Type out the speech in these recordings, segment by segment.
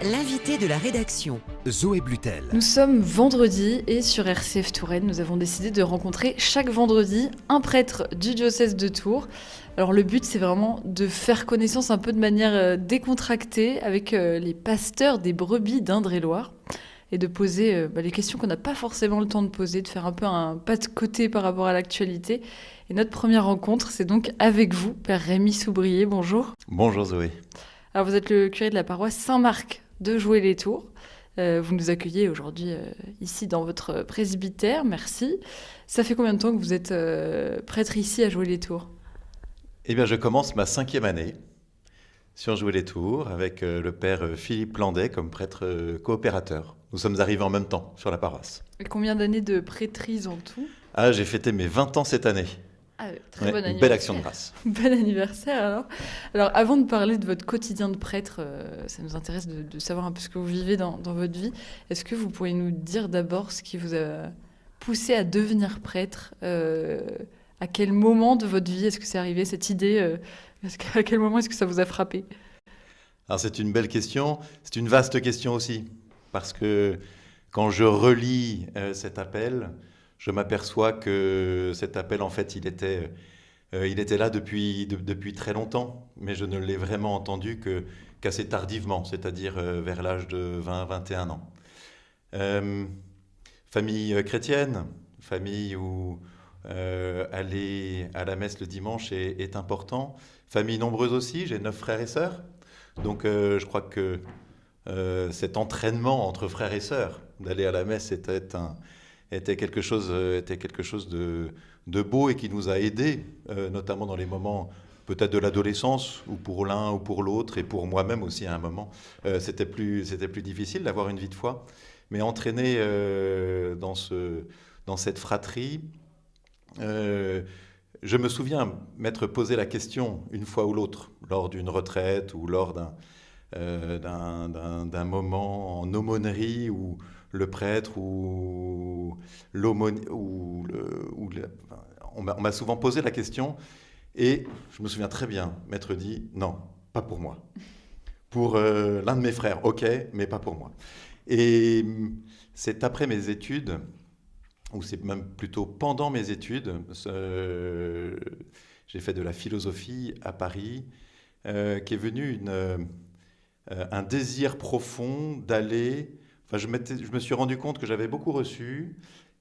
L'invité de la rédaction. Zoé Blutel. Nous sommes vendredi et sur RCF Touraine, nous avons décidé de rencontrer chaque vendredi un prêtre du diocèse de Tours. Alors le but, c'est vraiment de faire connaissance un peu de manière décontractée avec les pasteurs des brebis d'Indre-et-Loire et de poser les questions qu'on n'a pas forcément le temps de poser, de faire un peu un pas de côté par rapport à l'actualité. Et notre première rencontre, c'est donc avec vous, Père Rémi Soubrier. Bonjour. Bonjour Zoé. Alors vous êtes le curé de la paroisse Saint-Marc de Joué-les-Tours. Vous nous accueillez aujourd'hui ici dans votre presbytère, merci. Ça fait combien de temps que vous êtes prêtre ici à Joué-les-Tours ? Eh bien, je commence ma 5e année sur Joué-les-Tours avec le père Philippe Landais comme prêtre coopérateur. Nous sommes arrivés en même temps sur la paroisse. Et combien d'années de prêtrise en tout ? Ah, j'ai fêté mes 20 ans cette année. Ah, très Ouais, bon une anniversaire. belle action de grâce. Bon anniversaire alors. Alors avant de parler de votre quotidien de prêtre, ça nous intéresse de savoir un peu ce que vous vivez dans votre vie. Est-ce que vous pourriez nous dire d'abord ce qui vous a poussé à devenir prêtre ? À quel moment de votre vie est-ce que c'est arrivé cette idée ? À quel moment est-ce que ça vous a frappé ? Alors c'est une belle question, c'est une vaste question aussi, parce que quand je relis cet appel, je m'aperçois que cet appel, en fait, il était là depuis très longtemps, mais je ne l'ai vraiment entendu qu'assez tardivement, c'est-à-dire vers l'âge de 20-21 ans. Famille chrétienne, famille où aller à la messe le dimanche est important. Famille nombreuse aussi, j'ai 9 frères et sœurs, donc je crois que cet entraînement entre frères et sœurs, d'aller à la messe était quelque chose de beau et qui nous a aidés, notamment dans les moments peut-être de l'adolescence, ou pour l'un ou pour l'autre, et pour moi-même aussi à un moment. C'était plus difficile d'avoir une vie de foi, mais entraîné dans cette fratrie, je me souviens m'être posé la question une fois ou l'autre, lors d'une retraite ou lors d'un moment en aumônerie où le prêtre ou l'aumônier, on m'a souvent posé la question et je me souviens très bien m'être dit non, pas pour moi. Pour l'un de mes frères, ok, mais pas pour moi. Et c'est après mes études, ou c'est même plutôt pendant mes études, j'ai fait de la philosophie à Paris, qu'est venu un désir profond d'aller. Enfin, je me suis rendu compte que j'avais beaucoup reçu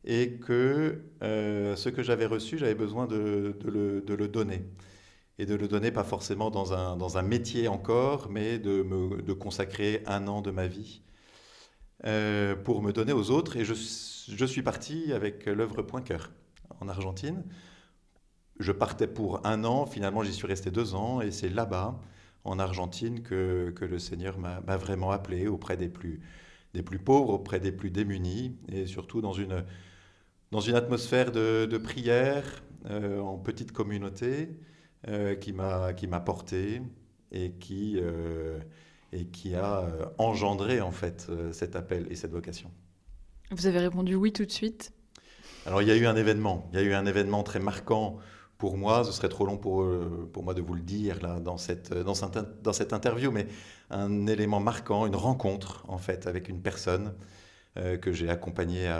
et que ce que j'avais reçu, j'avais besoin de le donner. Et de le donner pas forcément dans un métier encore, mais de consacrer 1 an de ma vie pour me donner aux autres. Et je suis parti avec l'œuvre Point Cœur en Argentine. Je partais pour 1 an, finalement j'y suis resté 2 ans, et c'est là-bas, en Argentine, que le Seigneur m'a vraiment appelé auprès des plus pauvres, auprès des plus démunis, et surtout dans une atmosphère de prière, en petite communauté, qui m'a porté et qui a engendré en fait cet appel et cette vocation. Vous avez répondu oui tout de suite ? Alors il y a eu un événement très marquant pour moi. Ce serait trop long pour moi de vous le dire là dans cette interview, mais un élément marquant, une rencontre en fait avec une personne que j'ai accompagnée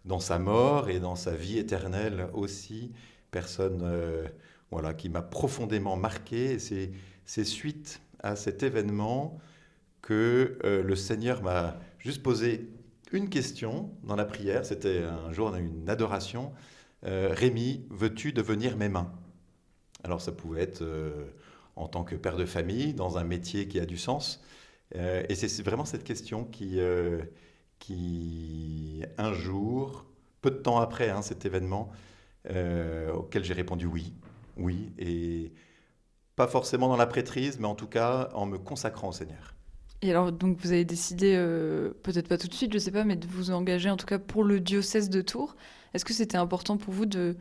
dans sa mort et dans sa vie éternelle aussi. Personne qui m'a profondément marqué. Et c'est suite à cet événement que le Seigneur m'a juste posé une question dans la prière. C'était un jour, on a eu une adoration. Rémi, veux-tu devenir mes mains ? Alors ça pouvait être en tant que père de famille, dans un métier qui a du sens. Et c'est vraiment cette question qui un jour, peu de temps après cet événement, auquel j'ai répondu oui, et pas forcément dans la prêtrise, mais en tout cas en me consacrant au Seigneur. Et alors, donc, vous avez décidé, peut-être pas tout de suite, je ne sais pas, mais de vous engager en tout cas pour le diocèse de Tours. Est-ce que c'était important pour vous de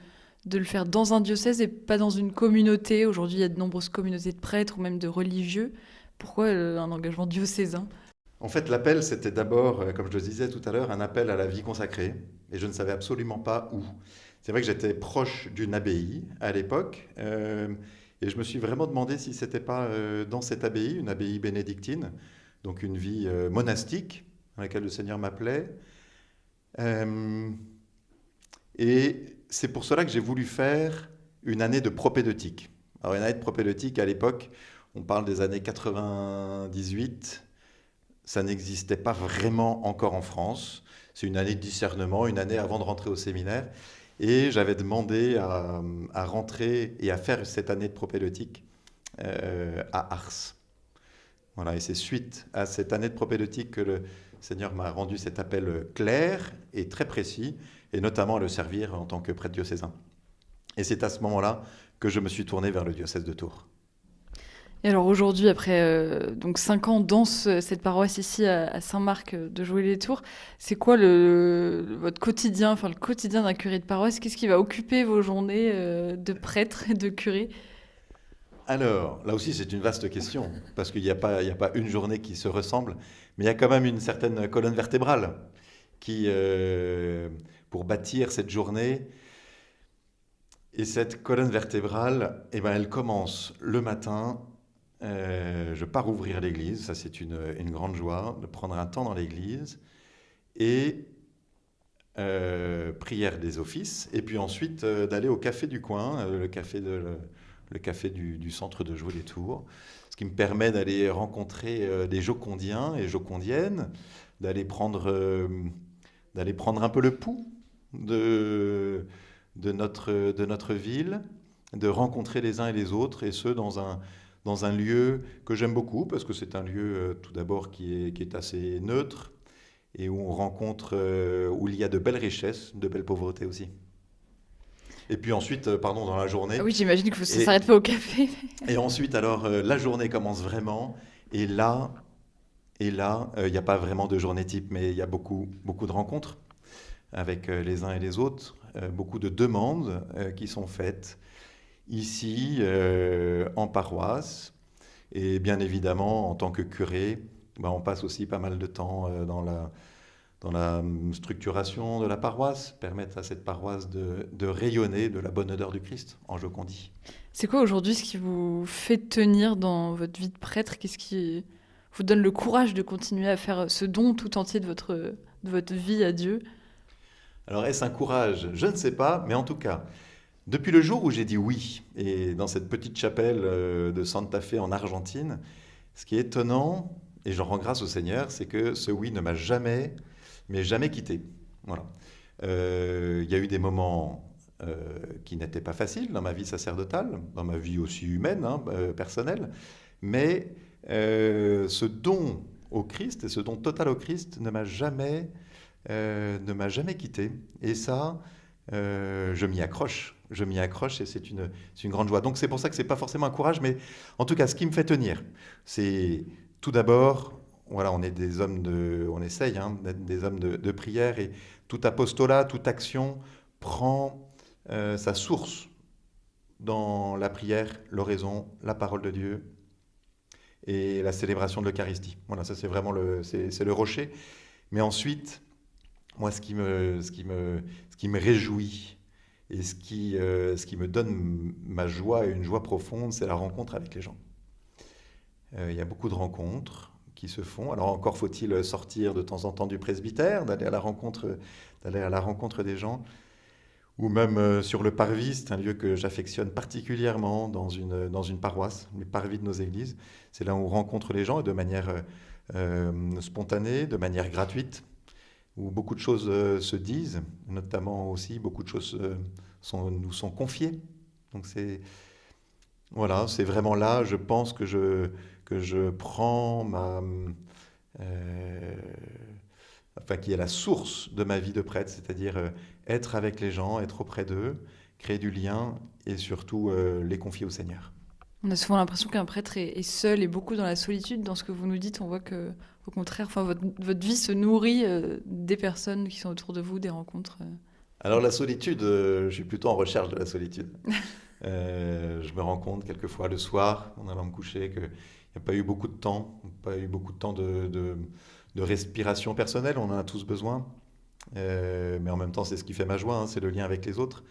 le faire dans un diocèse et pas dans une communauté ? Aujourd'hui, il y a de nombreuses communautés de prêtres ou même de religieux. Pourquoi un engagement diocésain ? En fait, l'appel, c'était d'abord, comme je le disais tout à l'heure, un appel à la vie consacrée. Et je ne savais absolument pas où. C'est vrai que j'étais proche d'une abbaye à l'époque. Et je me suis vraiment demandé si c'était pas dans cette abbaye, une abbaye bénédictine, donc une vie monastique dans laquelle le Seigneur m'appelait. Euh, et c'est pour cela que j'ai voulu faire une année de propédeutique. Alors une année de propédeutique, à l'époque, on parle des années 98, ça n'existait pas vraiment encore en France. C'est une année de discernement, une année avant de rentrer au séminaire. Et j'avais demandé à rentrer et à faire cette année de propédeutique à Ars. Voilà, et c'est suite à cette année de propédeutique que le Seigneur m'a rendu cet appel clair et très précis, et notamment à le servir en tant que prêtre diocésain. Et c'est à ce moment-là que je me suis tourné vers le diocèse de Tours. Et alors aujourd'hui, après donc 5 ans dans cette paroisse ici à Saint-Marc de Joué-les-Tours, c'est quoi votre quotidien, enfin le quotidien d'un curé de paroisse? Qu'est-ce qui va occuper vos journées de prêtre et de curé? Alors, là aussi, c'est une vaste question, parce qu'il n'y a pas une journée qui se ressemble, mais il y a quand même une certaine colonne vertébrale qui, pour bâtir cette journée. Et cette colonne vertébrale, eh ben, elle commence le matin. Je pars ouvrir l'église, ça c'est une grande joie, de prendre un temps dans l'église, et prière des offices, et puis ensuite d'aller au café du coin, le café du centre de Joué-les-Tours, ce qui me permet d'aller rencontrer des jocondiens et jocondiennes, d'aller prendre un peu le pouls de notre ville, de rencontrer les uns et les autres, et ce, dans un lieu que j'aime beaucoup, parce que c'est un lieu, tout d'abord, qui est assez neutre, et où on rencontre, où il y a de belles richesses, de belles pauvretés aussi. Et puis ensuite, dans la journée. Ah oui, j'imagine que ça Et, s'arrête pas au café. et ensuite, alors, la journée commence vraiment, et là, il n'y a pas vraiment de journée type, mais il y a beaucoup, beaucoup de rencontres avec les uns et les autres, beaucoup de demandes qui sont faites ici, en paroisse. Et bien évidemment, en tant que curé, on passe aussi pas mal de temps dans la structuration de la paroisse, permettre à cette paroisse de rayonner de la bonne odeur du Christ en Jocondie. C'est quoi aujourd'hui ce qui vous fait tenir dans votre vie de prêtre? Qu'est-ce qui vous donne le courage de continuer à faire ce don tout entier de votre vie à Dieu? Alors est-ce un courage? Je ne sais pas, mais en tout cas, depuis le jour où j'ai dit oui, et dans cette petite chapelle de Santa Fe en Argentine, ce qui est étonnant, et j'en rends grâce au Seigneur, c'est que ce oui ne m'a jamais quitté. Voilà. Il y a eu des moments qui n'étaient pas faciles dans ma vie sacerdotale, dans ma vie aussi humaine, personnelle, mais ce don au Christ et ce don total au Christ ne m'a jamais quitté. Et ça, je m'y accroche. Et c'est une grande joie. Donc c'est pour ça que c'est pas forcément un courage, mais en tout cas, ce qui me fait tenir, c'est tout d'abord, voilà, on essaye d'être des hommes de prière, et tout apostolat, toute action prend sa source dans la prière, l'oraison, la parole de Dieu et la célébration de l'Eucharistie. Voilà, ça c'est vraiment c'est le rocher. Mais ensuite, moi, ce qui me réjouit et ce qui me donne ma joie, et une joie profonde, c'est la rencontre avec les gens. Il y a beaucoup de rencontres qui se font. Alors encore faut-il sortir de temps en temps du presbytère, d'aller à la rencontre des gens, ou même sur le parvis. C'est un lieu que j'affectionne particulièrement dans une paroisse, les parvis de nos églises. C'est là où on rencontre les gens, et de manière spontanée, de manière gratuite, où beaucoup de choses se disent, notamment aussi beaucoup de choses nous sont confiées. Donc c'est vraiment là, je pense que je prends qui est la source de ma vie de prêtre, c'est-à-dire être avec les gens, être auprès d'eux, créer du lien, et surtout les confier au Seigneur. On a souvent l'impression qu'un prêtre est seul et beaucoup dans la solitude. Dans ce que vous nous dites, on voit que, au contraire, votre vie se nourrit des personnes qui sont autour de vous, des rencontres. Alors la solitude, je suis plutôt en recherche de la solitude. Je me rends compte quelquefois le soir, en allant me coucher, qu'il n'y a pas eu beaucoup de temps, de respiration personnelle. On en a tous besoin. Mais en même temps, c'est ce qui fait ma joie, c'est le lien avec les autres.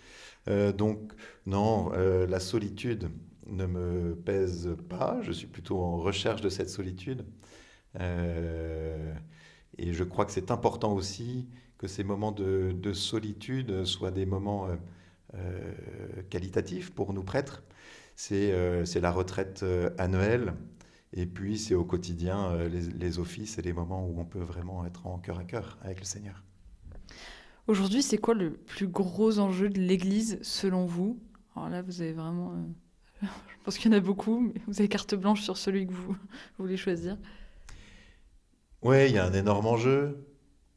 Donc non, la solitude, ne me pèse pas. Je suis plutôt en recherche de cette solitude. Euh, et je crois que c'est important aussi que ces moments de solitude soient des moments qualitatifs pour nous prêtres. C'est la retraite annuelle. Et puis, c'est au quotidien, les offices et les moments où on peut vraiment être en cœur à cœur avec le Seigneur. Aujourd'hui, c'est quoi le plus gros enjeu de l'Église selon vous? Alors là, vous avez vraiment... je pense qu'il y en a beaucoup, mais vous avez carte blanche sur celui que vous voulez choisir. Oui, il y a un énorme enjeu.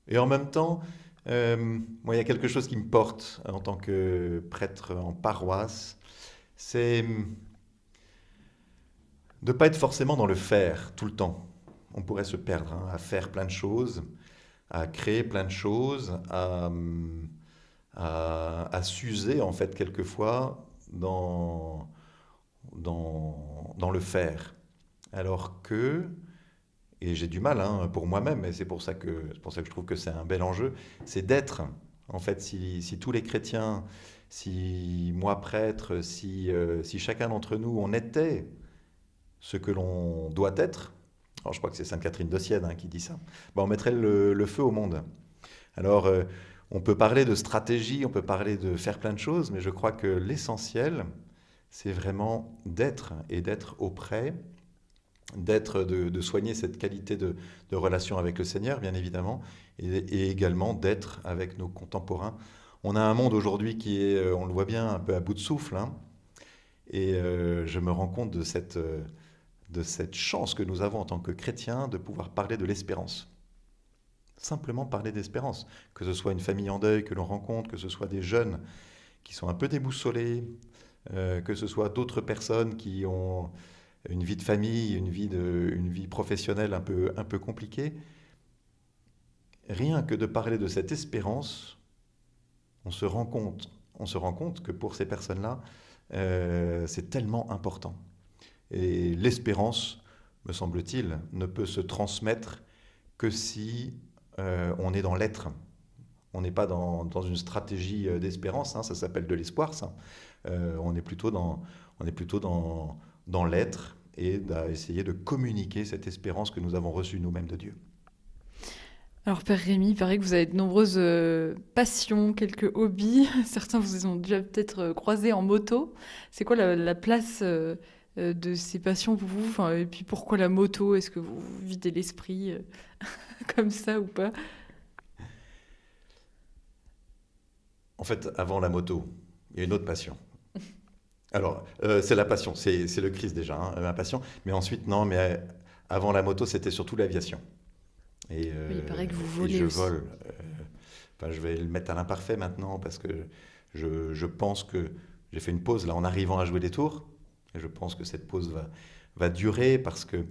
Et en même temps, moi, il y a quelque chose qui me porte en tant que prêtre en paroisse, c'est de ne pas être forcément dans le faire tout le temps. On pourrait se perdre à faire plein de choses, à créer plein de choses, à s'user en fait quelquefois dans le faire. Alors que, et j'ai du mal pour moi-même, et c'est pour ça que je trouve que c'est un bel enjeu, c'est d'être. En fait, si tous les chrétiens, si moi prêtre, si chacun d'entre nous, on était ce que l'on doit être, alors je crois que c'est Sainte Catherine de Sienne qui dit ça, ben, on mettrait le feu au monde. Alors, on peut parler de stratégie, on peut parler de faire plein de choses, mais je crois que l'essentiel, c'est vraiment d'être et d'être auprès, de soigner cette qualité de relation avec le Seigneur, bien évidemment, et également d'être avec nos contemporains. On a un monde aujourd'hui qui est, on le voit bien, un peu à bout de souffle, et je me rends compte de cette chance que nous avons en tant que chrétiens de pouvoir parler de l'espérance. Simplement parler d'espérance. Que ce soit une famille en deuil que l'on rencontre, que ce soit des jeunes qui sont un peu déboussolés, que ce soit d'autres personnes qui ont une vie de famille, une vie professionnelle un peu compliquée. Rien que de parler de cette espérance, on se rend compte que pour ces personnes-là, c'est tellement important. Et l'espérance, me semble-t-il, ne peut se transmettre que si on est dans l'être. On n'est pas dans une stratégie d'espérance, ça s'appelle de l'espoir, ça. On est plutôt dans l'être et d'essayer de communiquer cette espérance que nous avons reçue nous-mêmes de Dieu. Alors Père Rémi, il paraît que vous avez de nombreuses passions, quelques hobbies. Certains vous ont déjà peut-être croisé en moto. C'est quoi la place de ces passions pour vous? Enfin, et puis pourquoi la moto? Est-ce que vous videz l'esprit comme ça ou pas? En fait, avant la moto, il y a une autre passion. Alors, c'est la passion, c'est le Christ déjà, ma passion. Mais ensuite, non, mais avant la moto, c'était surtout l'aviation. Oui, il paraît que vous Et volez je aussi. vole. Enfin, je vais le mettre à l'imparfait maintenant parce que je pense que j'ai fait une pause là en arrivant à jouer des tours. Et je pense que cette pause va durer parce que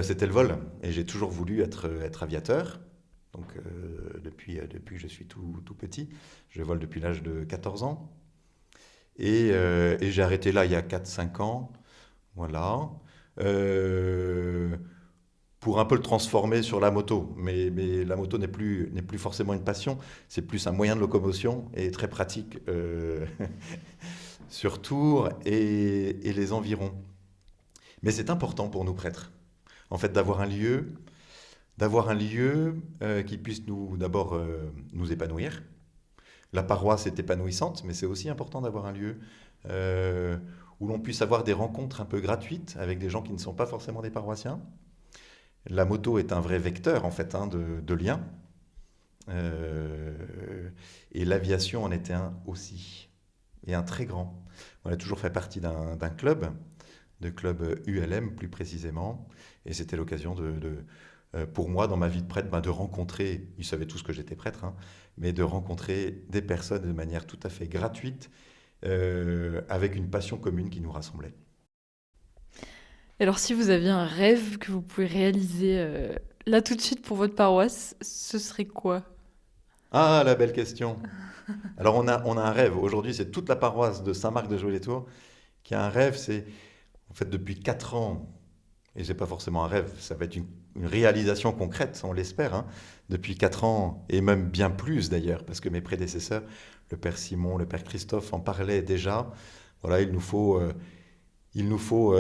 c'était le vol. Et j'ai toujours voulu être aviateur. Donc, depuis que je suis tout petit, je vole depuis l'âge de 14 ans. Et j'ai arrêté là il y a 4-5 ans. Voilà. Pour un peu le transformer sur la moto. Mais la moto n'est plus forcément une passion, c'est plus un moyen de locomotion et très pratique sur Tours et les environs. Mais c'est important pour nous prêtres, en fait, d'avoir un lieu qui puisse d'abord nous épanouir. La paroisse est épanouissante, mais c'est aussi important d'avoir un lieu où l'on puisse avoir des rencontres un peu gratuites avec des gens qui ne sont pas forcément des paroissiens. La moto est un vrai vecteur en fait de liens. Et l'aviation en était un aussi, et un très grand. On a toujours fait partie d'un club, de club ULM plus précisément, et c'était l'occasion pour moi, dans ma vie de prêtre, de rencontrer, ils savaient tous que j'étais prêtre, mais de rencontrer des personnes de manière tout à fait gratuite, avec une passion commune qui nous rassemblait. Alors si vous aviez un rêve que vous pouvez réaliser là tout de suite pour votre paroisse, ce serait quoi? Ah, la belle question. Alors on a un rêve. Aujourd'hui, c'est toute la paroisse de Saint-Marc de Joué-les-Tours qui a un rêve. C'est en fait depuis 4 ans, et c'est pas forcément un rêve, ça va être une réalisation concrète, on l'espère, depuis 4 ans, et même bien plus d'ailleurs, parce que mes prédécesseurs, le Père Simon, le Père Christophe en parlaient déjà. Voilà, il nous faut il nous faut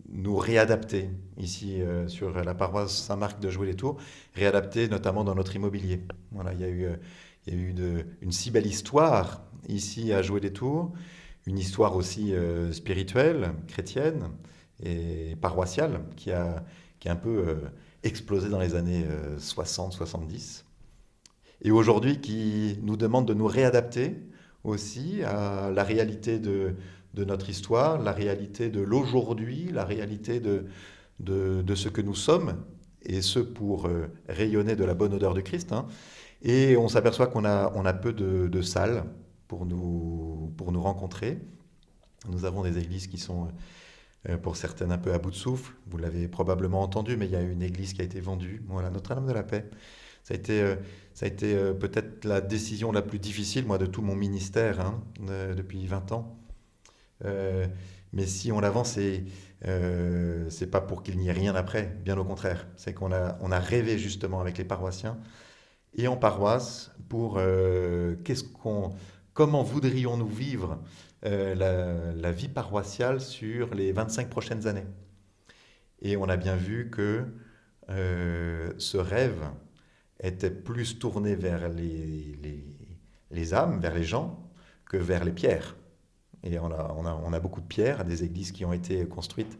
nous réadapter ici sur la paroisse Saint-Marc de Joué-les-Tours, réadapter notamment dans notre immobilier. Voilà, il y a eu une si belle histoire ici à Joué-les-Tours, une histoire aussi spirituelle, chrétienne et paroissiale qui a un peu explosé dans les années 60-70 et aujourd'hui qui nous demande de nous réadapter aussi à la réalité de notre histoire, la réalité de l'aujourd'hui, la réalité de ce que nous sommes, et ce pour rayonner de la bonne odeur de Christ. Hein. Et on s'aperçoit qu'on a peu de salles pour nous rencontrer. Nous avons des églises qui sont, pour certaines, un peu à bout de souffle. Vous l'avez probablement entendu, mais il y a une église qui a été vendue, voilà, Notre-Dame de la Paix. Ça a été peut-être la décision la plus difficile, moi, de tout mon ministère, hein, depuis 20 ans. Mais si on l'avance, c'est pas pour qu'il n'y ait rien après, bien au contraire. C'est qu'on a rêvé justement avec les paroissiens et en paroisse pour comment voudrions-nous vivre la vie paroissiale sur les 25 prochaines années. Et on a bien vu que ce rêve était plus tourné vers les âmes, vers les gens, que vers les pierres. Et on a beaucoup de pierres, des églises qui ont été construites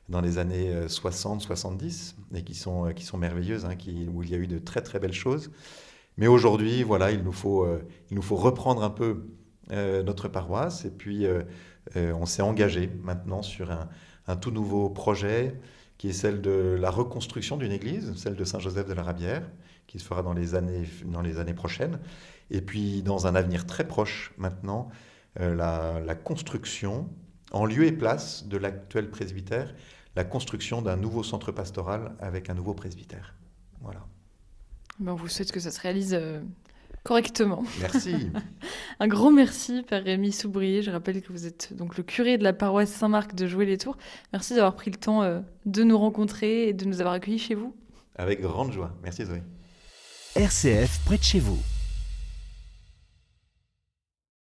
dans les années 60-70 et qui sont merveilleuses, hein, où il y a eu de très très belles choses. Mais aujourd'hui, voilà, il nous faut reprendre un peu notre paroisse. Et puis, on s'est engagé maintenant sur un tout nouveau projet qui est celle de la reconstruction d'une église, celle de Saint-Joseph de la Rabière, qui se fera dans les années prochaines. Et puis, dans un avenir très proche maintenant, la construction, en lieu et place de l'actuel presbytère, la construction d'un nouveau centre pastoral avec un nouveau presbytère. Voilà. Ben, on vous souhaite que ça se réalise correctement. Merci. Un grand merci, Père Rémi Soubrier. Je rappelle que vous êtes donc le curé de la paroisse Saint-Marc de Joué-les-Tours. Merci d'avoir pris le temps de nous rencontrer et de nous avoir accueillis chez vous. Avec grande joie. Merci Zoé. RCF près de chez vous.